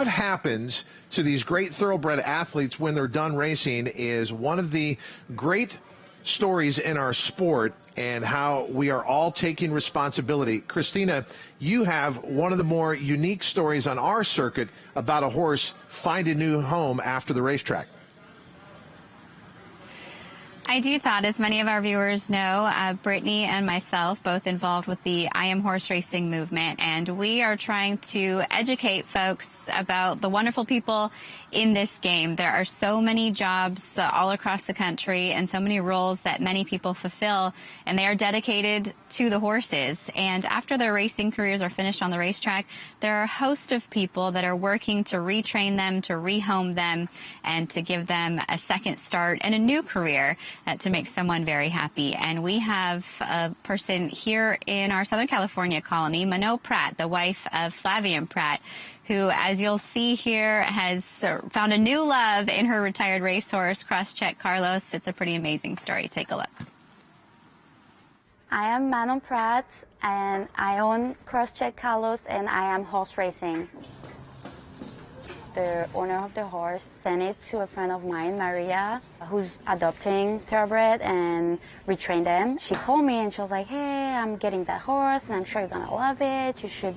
What happens to these great thoroughbred athletes when they're done racing is one of the great stories in our sport, and how we are all taking responsibility. Christina, you have one of the more unique stories on our circuit about a horse finding a new home after the racetrack. I do, Todd. As many of our viewers know, Brittany and myself both involved with the I Am Horse Racing movement, and we are trying to educate folks about the wonderful people in this game. There are so many jobs all across the country and so many roles that many people fulfill, and they are dedicated to the horses. And after their racing careers are finished on the racetrack, there are a host of people that are working to retrain them, to rehome them, and to give them a second start and a new career to make someone very happy. And we have a person here in our Southern California colony, Manon Prat, the wife of Flavien Prat, who, as you'll see here, has found a new love in her retired racehorse, Crosscheck Carlos. It's a pretty amazing story. Take a look. I am Manon Prat, and I own Crosscheck Carlos, and I am horse racing. The owner of the horse sent it to a friend of mine, Maria, who's adopting thoroughbred and retrained them. She called me and she was like, hey, I'm getting that horse and I'm sure you're gonna love it. You should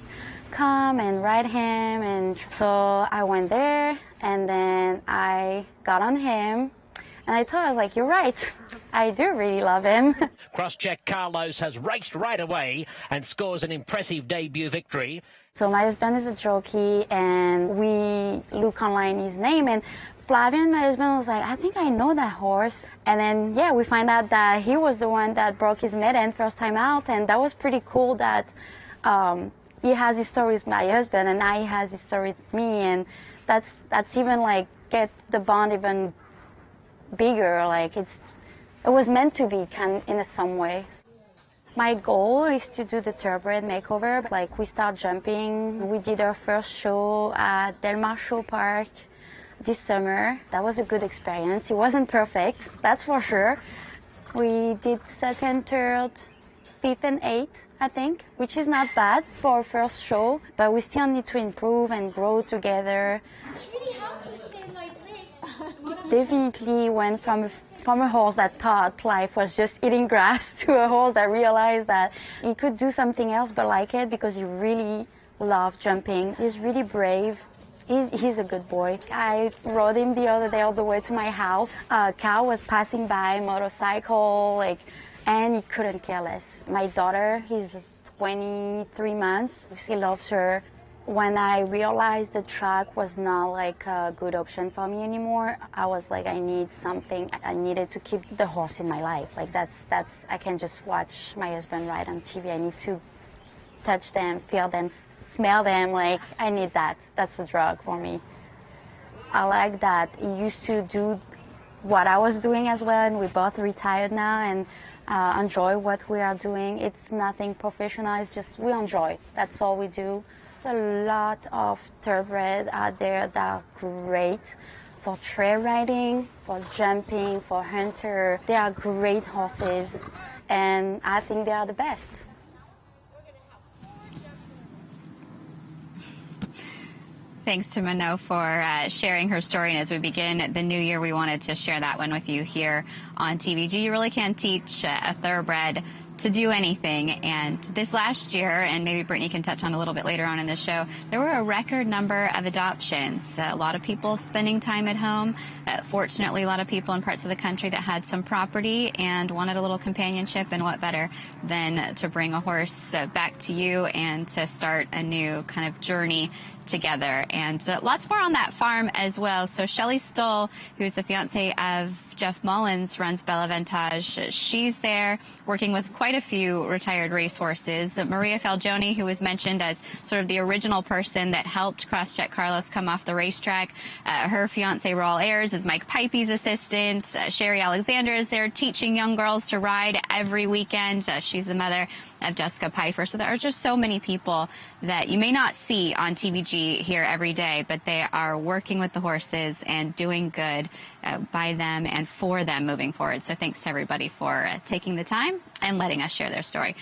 come and ride him. And so I went there and then I got on him and I told her, I was like, you're right. I do really love him. Crosscheck Carlos has raced right away and scores an impressive debut victory. So my husband is a jockey, and we look online his name, and Flavien, my husband, was like, I think I know that horse. And then, yeah, we find out that he was the one that broke his maiden first time out, and that was pretty cool that he has his story with my husband, and now he has his story with me, and that's even, like, get the bond even bigger. Like, it was meant to be, in some way. My goal is to do the thoroughbred makeover. Like, we start jumping. We did our first show at Del Mar Show Park this summer. That was a good experience. It wasn't perfect, that's for sure. We did second, third, fifth, and eighth, I think, which is not bad for our first show, but we still need to improve and grow together. It's really hard to stay like this. Definitely went from a horse that thought life was just eating grass to a horse that realized that he could do something else but like it because he really loved jumping. He's really brave. He's a good boy. I rode him the other day all the way to my house. A car was passing by, motorcycle, and he couldn't care less. My daughter, he's 23 months. She loves her. When I realized the track was not like a good option for me anymore, I was like, I need something. I needed to keep the horse in my life. Like that's I can't just watch my husband ride on TV. I need to touch them, feel them, smell them. Like, I need that. That's a drug for me. I like that he used to do what I was doing as well, and we're both retired now and enjoy what we are doing. It's nothing professional. It's just we enjoy. That's all we do. A lot of thoroughbred out there that are great for trail riding, for jumping, for hunter. They are great horses, and I think they are the best. Thanks to Manon for sharing her story. And as we begin the new year, we wanted to share that one with you here on TVG. You really can teach a thoroughbred to do anything. And this last year, and maybe Brittany can touch on a little bit later on in the show, there were a record number of adoptions. A lot of people spending time at home. Fortunately, a lot of people in parts of the country that had some property and wanted a little companionship. And what better than to bring a horse back to you and to start a new kind of journey together. And lots more on that farm as well. So Shelley Stoll, who's the fiance of Jeff Mullins, runs Bella Ventage. She's there working with quite a few retired racehorses. Maria Falgione, who was mentioned as sort of the original person that helped Crosscheck Carlos come off the racetrack. Her fiance, Raul Ayers, is Mike Pipey's assistant. Sherry Alexander is there teaching young girls to ride every weekend. She's the mother of Jessica Pfeiffer. So there are just so many people that you may not see on TVG here every day, but they are working with the horses and doing good by them and for them moving forward. So thanks to everybody for taking the time and letting us share their story.